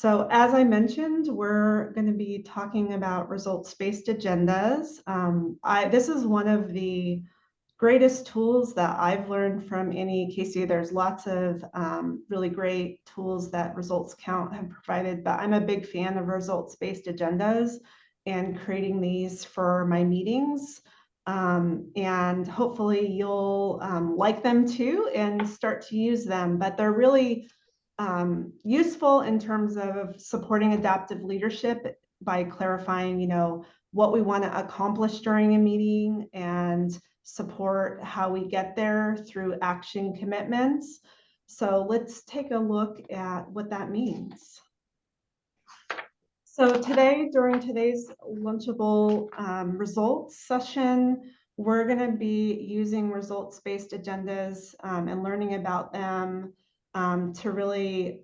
So as I mentioned, we're going to be talking about results-based agendas. This is one of the greatest tools that I've learned from any KC. There's lots of really great tools that Results Count have provided, but I'm a big fan of results-based agendas and creating these for my meetings. And hopefully you'll like them too and start to use them, but they're really useful in terms of supporting adaptive leadership by clarifying, what we want to accomplish during a meeting and support how we get there through action commitments. So let's take a look at what that means. So during today's Lunchable results session, we're going to be using results-based agendas and learning about them to really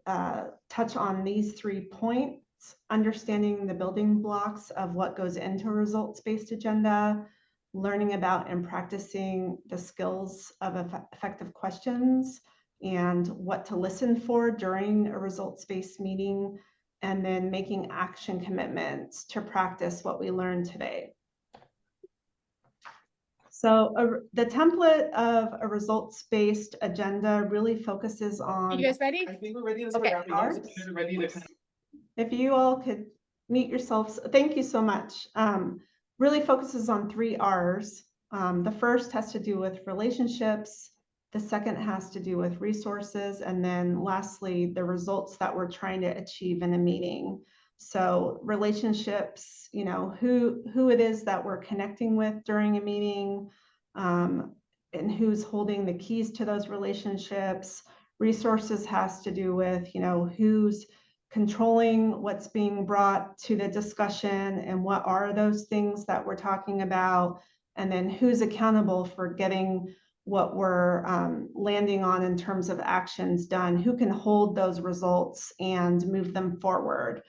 touch on these 3 points: understanding the building blocks of what goes into a results-based agenda, learning about and practicing the skills of effective questions and what to listen for during a results-based meeting, and then making action commitments to practice what we learned today. So the template of a results-based agenda really focuses on— Are you guys ready? I think we're ready to Okay. If you all could mute yourselves, thank you so much. Really focuses on 3 R's. The first has to do with relationships. The second has to do with resources. And then lastly, the results that we're trying to achieve in a meeting. So relationships, who it is that we're connecting with during a meeting, and who's holding the keys to those relationships. Resources has to do with, who's controlling what's being brought to the discussion and what are those things that we're talking about, and then who's accountable for getting what we're landing on in terms of actions done, who can hold those results and move them forward.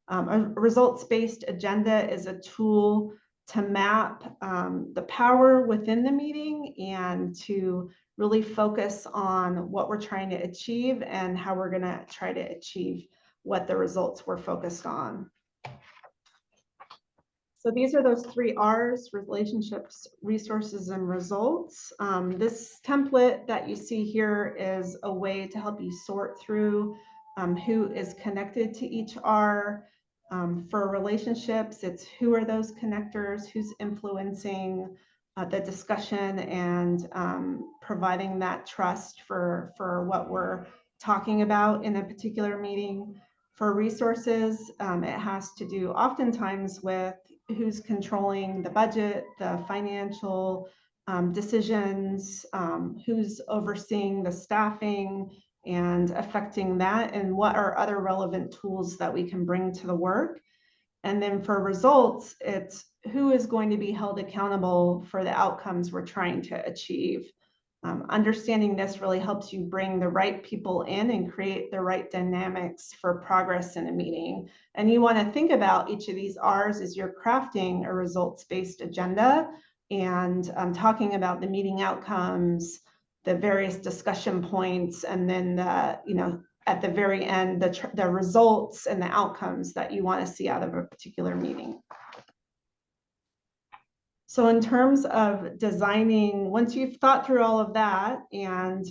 A results-based agenda is a tool to map the power within the meeting and to really focus on what we're trying to achieve and how we're going to try to achieve what the results we're focused on. So these are those 3 R's: relationships, resources, and results. This template that you see here is a way to help you sort through who is connected to each R. For relationships, it's who are those connectors, who's influencing the discussion and providing that trust for what we're talking about in a particular meeting. For resources, it has to do oftentimes with who's controlling the budget, the financial decisions, who's overseeing the staffing and affecting that, and what are other relevant tools that we can bring to the work. And then for results, it's who is going to be held accountable for the outcomes we're trying to achieve. Understanding this really helps you bring the right people in and create the right dynamics for progress in a meeting. And you want to think about each of these R's as you're crafting a results-based agenda and talking about the meeting outcomes, the various discussion points, and then at the very end, the results and the outcomes that you want to see out of a particular meeting. So in terms of designing, once you've thought through all of that and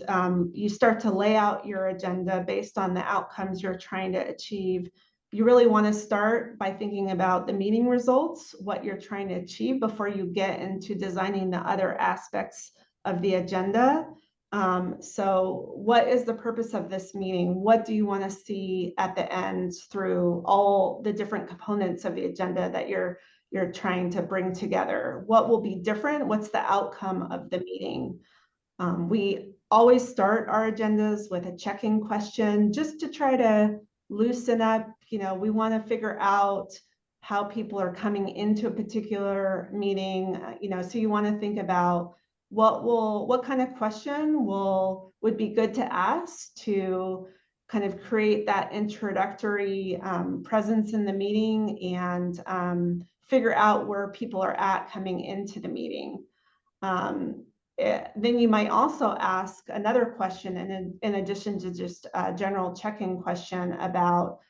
you start to lay out your agenda based on the outcomes you're trying to achieve, you really want to start by thinking about the meeting results, what you're trying to achieve, before you get into designing the other aspects of the agenda. So what is the purpose of this meeting? What do you want to see at the end through all the different components of the agenda that you're trying to bring together? What will be different? What's the outcome of the meeting? We always start our agendas with a check-in question just to try to loosen up. We want to figure out how people are coming into a particular meeting. So you want to think about what kind of question would be good to ask to kind of create that introductory presence in the meeting and figure out where people are at coming into the meeting. Then you might also ask another question in addition to just a general check-in question about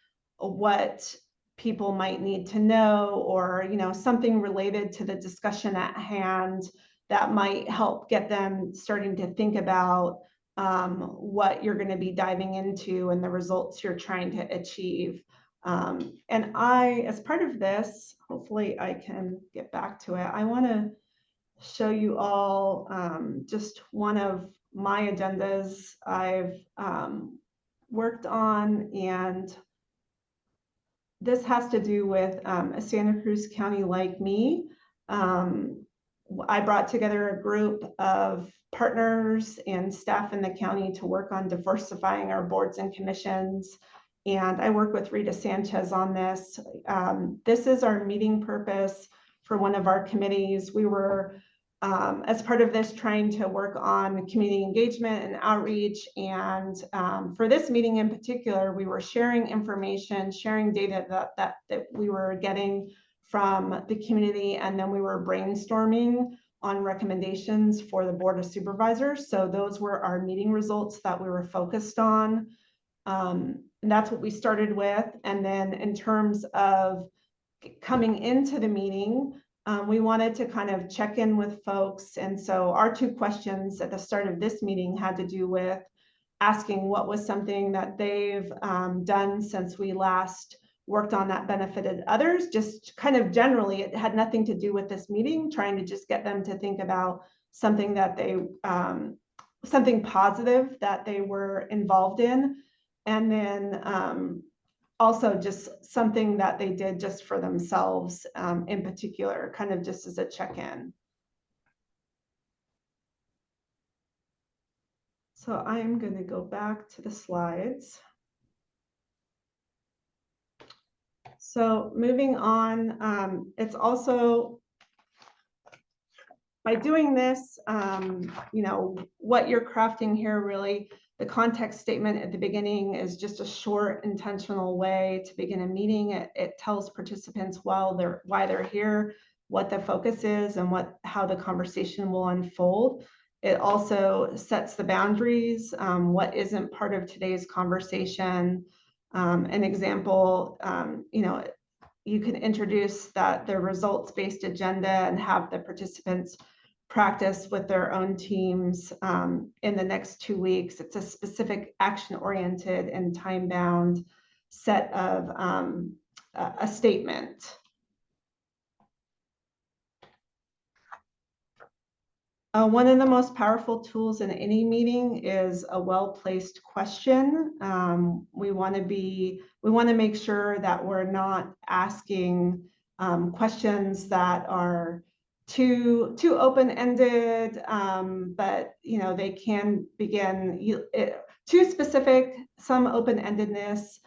what people might need to know, or something related to the discussion at hand that might help get them starting to think about what you're going to be diving into and the results you're trying to achieve. And as part of this, hopefully I can get back to it. I want to show you all just one of my agendas I've worked on, and this has to do with a Santa Cruz County like me. I brought together a group of partners and staff in the county to work on diversifying our boards and commissions. And I work with Rita Sanchez on this. This is our meeting purpose for one of our committees. We were, as part of this, trying to work on community engagement and outreach. And for this meeting in particular, we were sharing information, sharing data that we were getting from the community, and then we were brainstorming on recommendations for the Board of Supervisors. So those were our meeting results that we were focused on. And that's what we started with. And then in terms of coming into the meeting, we wanted to kind of check in with folks. And so our two questions at the start of this meeting had to do with asking what was something that they've done since we last worked on that benefited others. Just kind of generally, it had nothing to do with this meeting, trying to just get them to think about something that they, something positive that they were involved in. And then also just something that they did just for themselves in particular, kind of just as a check-in. So I'm going to go back to the slides. So moving on, it's also, by doing this, what you're crafting here, really, the context statement at the beginning is just a short, intentional way to begin a meeting. It tells participants why they're here, what the focus is, and how the conversation will unfold. It also sets the boundaries, what isn't part of today's conversation. An example, you can introduce the results-based agenda and have the participants practice with their own teams in the next 2 weeks. It's a specific action-oriented and time-bound set of a statement. One of the most powerful tools in any meeting is a well-placed question. We want to make sure that we're not asking questions that are too open-ended, but they can begin too specific, some open-endedness.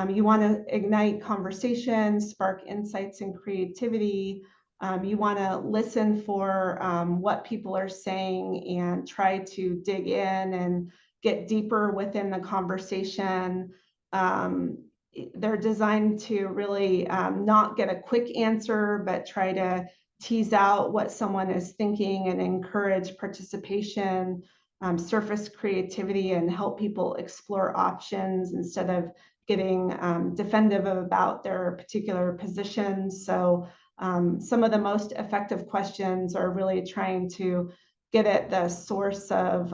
You want to ignite conversation, spark insights and creativity. You want to listen for what people are saying and try to dig in and get deeper within the conversation. They're designed to really not get a quick answer, but try to tease out what someone is thinking and encourage participation, surface creativity, and help people explore options instead of getting defensive about their particular positions. So some of the most effective questions are really trying to get at the source of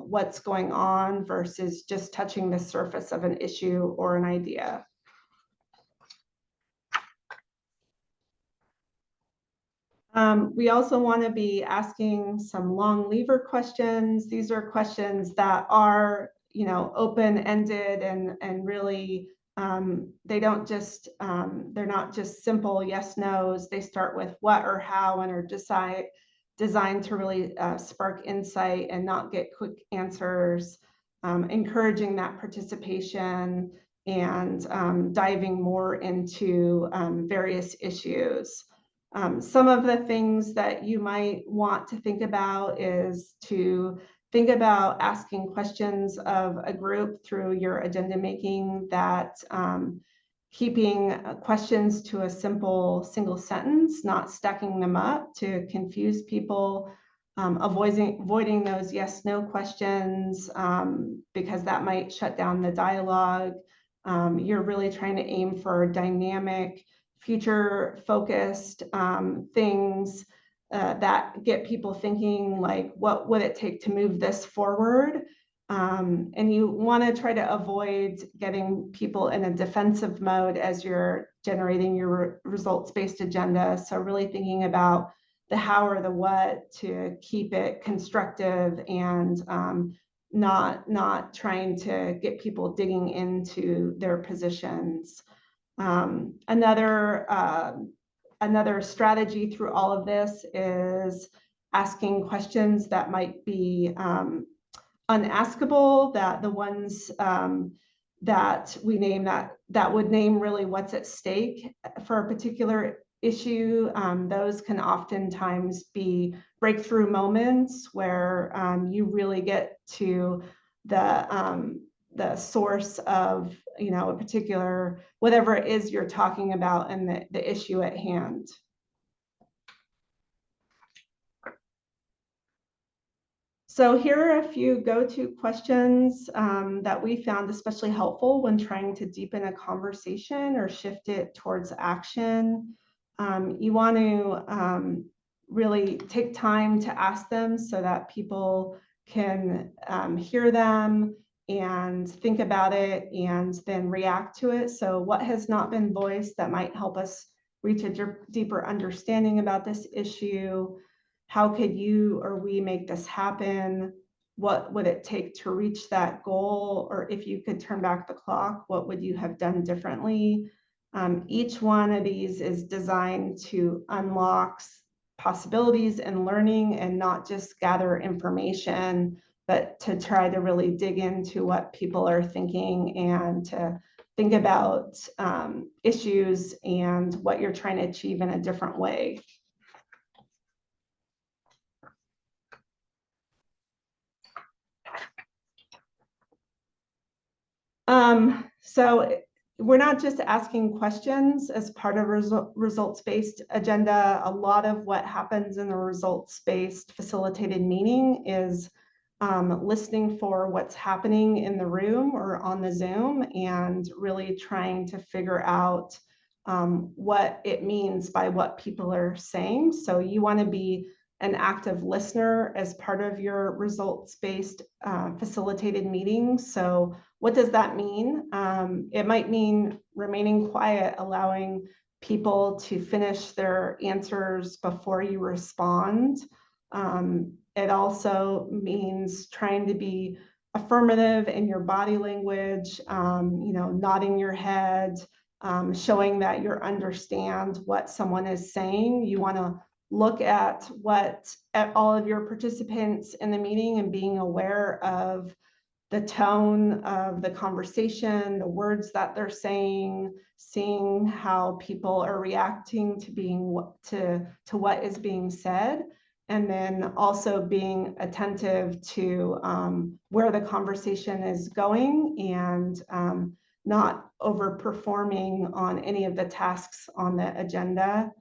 what's going on versus just touching the surface of an issue or an idea. We also want to be asking some long lever questions. These are questions that are, open-ended and really they don't just, they're not just simple yes, no's. They start with what or how and are designed to really spark insight and not get quick answers, encouraging that participation and diving more into various issues. Some of the things that you might want to think about is to think about asking questions of a group through your agenda making, that keeping questions to a simple single sentence, not stacking them up to confuse people, avoiding those yes, no questions because that might shut down the dialogue. You're really trying to aim for dynamic, future-focused things that get people thinking, like, what would it take to move this forward? And you want to try to avoid getting people in a defensive mode as you're generating your results-based agenda. So really thinking about the how or the what to keep it constructive and not trying to get people digging into their positions. Another strategy through all of this is asking questions that might be unaskable, that the ones that we name that would name really what's at stake for a particular issue. Those can oftentimes be breakthrough moments where you really get to the source of, you know, a particular, whatever it is you're talking about and the issue at hand. So here are a few go-to questions that we found especially helpful when trying to deepen a conversation or shift it towards action. You want to really take time to ask them so that people can hear them and think about it and then react to it. So what has not been voiced that might help us reach a deeper understanding about this issue? How could you or we make this happen? What would it take to reach that goal? Or if you could turn back the clock, what would you have done differently? Each one of these is designed to unlock possibilities and learning and not just gather information, but to try to really dig into what people are thinking and to think about issues and what you're trying to achieve in a different way. So we're not just asking questions as part of results-based agenda. A lot of what happens in the results-based facilitated meeting is listening for what's happening in the room or on the Zoom and really trying to figure out what it means by what people are saying. So you want to be an active listener as part of your results-based facilitated meeting. So what does that mean? It might mean remaining quiet, allowing people to finish their answers before you respond. It also means trying to be affirmative in your body language, you know, nodding your head, showing that you understand what someone is saying. You want to look at all of your participants in the meeting and being aware of the tone of the conversation, the words that they're saying, seeing how people are reacting to what is being said, and then also being attentive to where the conversation is going and not overperforming on any of the tasks on the agenda.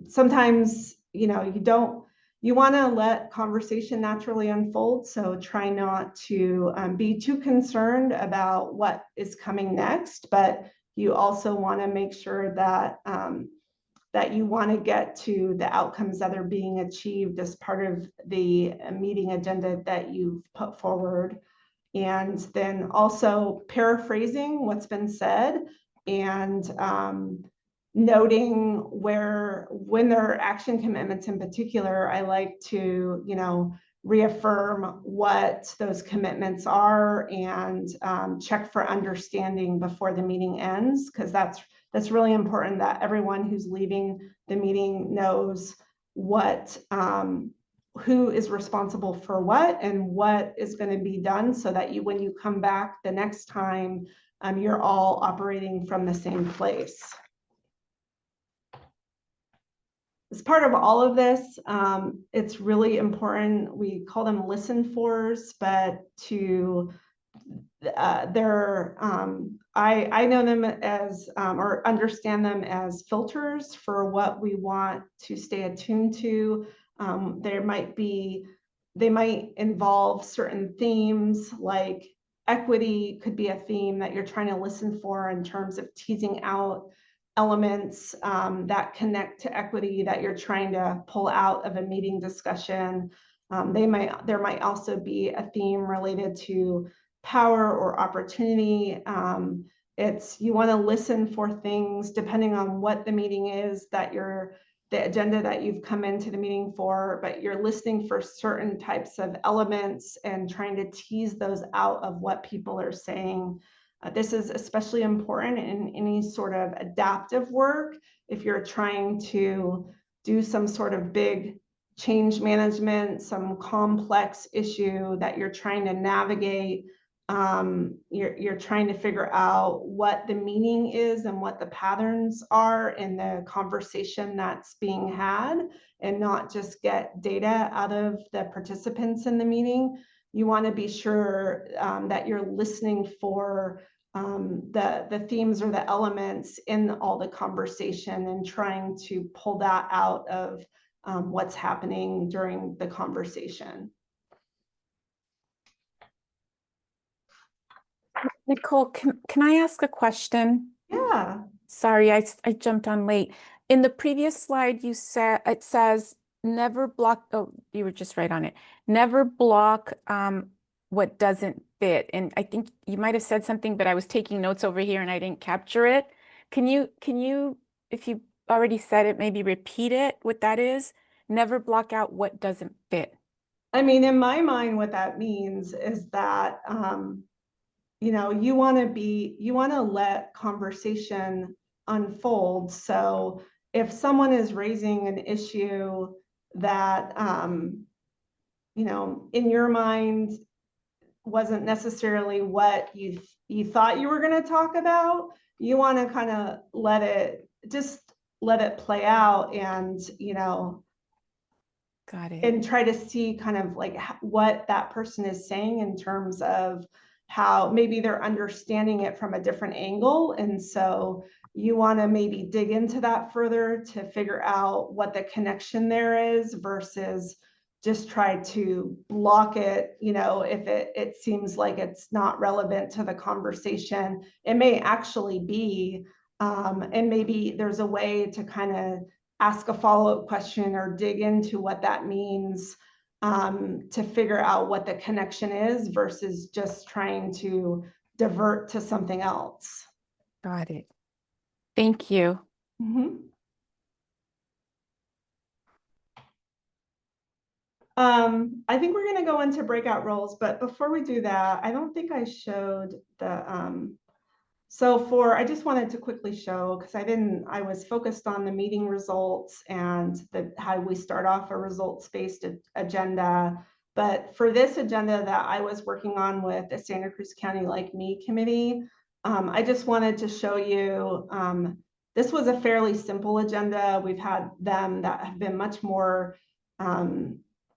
Sometimes, you know, you want to let conversation naturally unfold. So try not to be too concerned about what is coming next, but you also want to make sure that that you want to get to the outcomes that are being achieved as part of the meeting agenda that you've put forward. And then also paraphrasing what's been said and noting when there are action commitments in particular, I like to, you know, reaffirm what those commitments are and check for understanding before the meeting ends, because that's really important that everyone who's leaving the meeting knows what who is responsible for what and what is going to be done, so that when you come back the next time, you're all operating from the same place. As part of all of this, it's really important. We call them listen fors, but I know them as or understand them as filters for what we want to stay attuned to. They might involve certain themes like equity could be a theme that you're trying to listen for in terms of teasing out elements that connect to equity that you're trying to pull out of a meeting discussion. There might also be a theme related to power or opportunity. You want to listen for things depending on what the meeting is that the agenda that you've come into the meeting for, but you're listening for certain types of elements and trying to tease those out of what people are saying. This is especially important in any sort of adaptive work. If you're trying to do some sort of big change management, some complex issue that you're trying to navigate, you're trying to figure out what the meaning is and what the patterns are in the conversation that's being had, and not just get data out of the participants in the meeting. You want to be sure that you're listening for the themes or the elements in all the conversation and trying to pull that out of what's happening during the conversation. Nicole, can I ask a question? Yeah. Sorry, I jumped on late. In the previous slide, you said it says never block. Oh, you were just right on it. Never block what doesn't fit. And I think you might have said something, but I was taking notes over here and I didn't capture it. Can you, if you already said it, maybe repeat it, what that is? Never block out what doesn't fit. I mean, in my mind, what that means is that you want to let conversation unfold. So if someone is raising an issue that in your mind wasn't necessarily what you thought you were going to talk about, you want to kind of let it play out, and Got it. and try to see kind of like what that person is saying in terms of how maybe they're understanding it from a different angle. And so you want to maybe dig into that further to figure out what the connection there is, versus just try to block it. If it seems like it's not relevant to the conversation, it may actually be, and maybe there's a way to kind of ask a follow-up question or dig into what that means, to figure out what the connection is, versus just trying to divert to something else. Got it. Thank you. Mm-hmm. I think we're going to go into breakout roles, but before we do that, I don't think I showed the I just wanted to quickly show, because I was focused on the meeting results and how we start off a results-based agenda. But for this agenda that I was working on with the Santa Cruz County Like Me committee, I just wanted to show you, this was a fairly simple agenda. We've had them that have been much more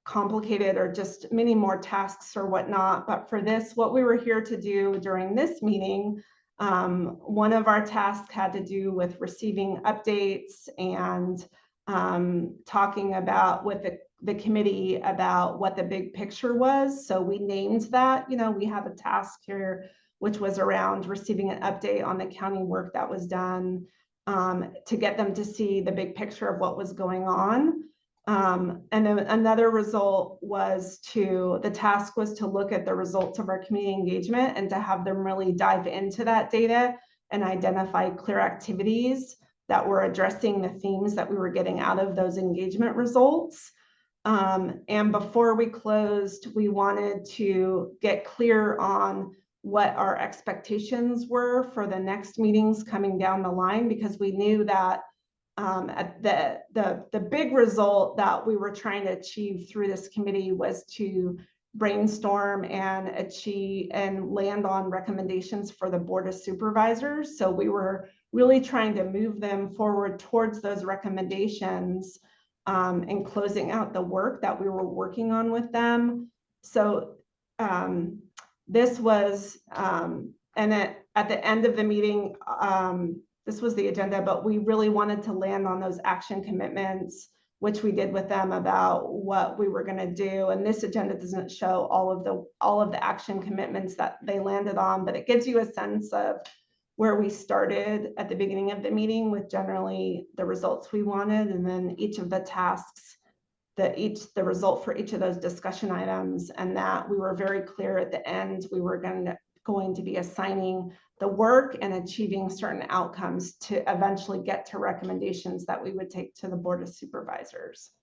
complicated, or just many more tasks or whatnot. But for this, what we were here to do during this meeting, one of our tasks had to do with receiving updates and talking about with the committee about what the big picture was. So we named that, we have a task here, which was around receiving an update on the county work that was done, to get them to see the big picture of what was going on. And then another result was the task was to look at the results of our community engagement and to have them really dive into that data and identify clear activities that were addressing the themes that we were getting out of those engagement results. And before we closed, we wanted to get clear on what our expectations were for the next meetings coming down the line, because we knew that the big result that we were trying to achieve through this committee was to brainstorm and achieve and land on recommendations for the Board of Supervisors. So we were really trying to move them forward towards those recommendations, and closing out the work that we were working on with them. So this was, and at the end of the meeting, this was the agenda, but we really wanted to land on those action commitments which we did with them about what we were going to do. And this agenda doesn't show all of the action commitments that they landed on, but it gives you a sense of where we started at the beginning of the meeting with generally the results we wanted, and then each of the tasks, the result for each of those discussion items, and that we were very clear at the end we were going to be assigning the work and achieving certain outcomes to eventually get to recommendations that we would take to the Board of Supervisors.